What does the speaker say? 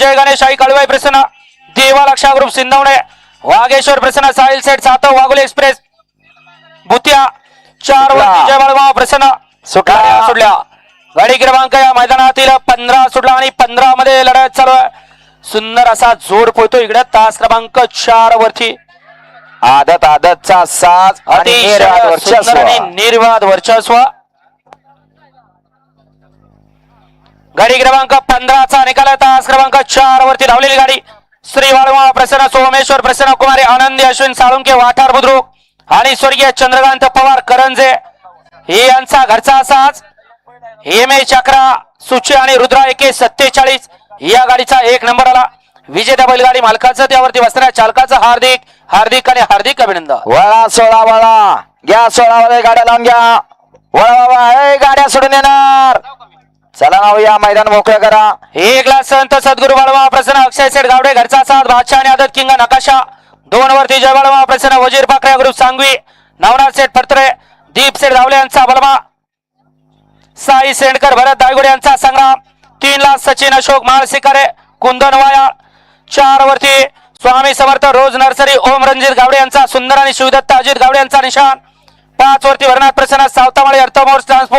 जय गणेश आई कळवाई प्रसन्न देवा लक्षा ग्रुप सिंधवणे वागेश्वर प्रसन्न साहिल सेठ सातव वाघोली एक्सप्रेस भुतिया 4 वरती जय बळगाव प्रसन्न सुटल्या गाडी क्रमांक या मैदानातील 15 सुटला आणि 15 मध्ये लढत चालू आहे. सुंदर असा जोर पोहतो इकडे तास क्रमांक 4 वरती आदतचा साज आणि निर्वाद वर्चस्व. गाडी क्रमांक 15 चा निकाल तास क्रमांक 4 वरती धावलेली गाडी श्री वाळवा प्रसन्न सोमेश्वर प्रसन्न कुमारी आनंदी अश्विन साळुंके वाठार बुद्रुक आणि स्वर्गीय चंद्रकांत पवार करंजे हे यांचा घरचा साज हेमे चक्रा सुची आणि रुद्रा AK-47 या गाडीचा 1 नंबर आला. विजेता बैलगाडी मालकाचं त्यावरती बसणाऱ्या चालकाचं हार्दिक हार्दिक आणि हार्दिक अभिनंदन. वळा सोळा वळा घ्या 16 वाले गाड्या लावून घ्या. वळा बाबा गाड्या सोडून येणार. चला नाव या मैदान मोकळं करा. 1 ला संत सद्गुरु बाळवा प्रसन्न अक्षय सेठ गावडे घरचा साथ बादशाह आणि आदत किंग नकाशा 2 वरती जय बाळवा प्रसन्न वजीर पाकऱ्या ग्रुप सांगवी नवनाथ सेठ फरतरे दीप सेठ धावले यांचा बलमा साई सेंडकर भरत दायगुडे यांचा संग्राम 3 ला सचिन अशोक माळसिकारे कुंदन वाया 4 वरती स्वामी समर्थ रोज नर्सरी ओम रणजित गावडे यांचा सुंदर आणि शिवदत्त अजित गावडे यांचा निशाण 5 वरती भरनाथ प्रसन्न सावतामाळी अर्थमोर्स ट्रान्सपोर्ट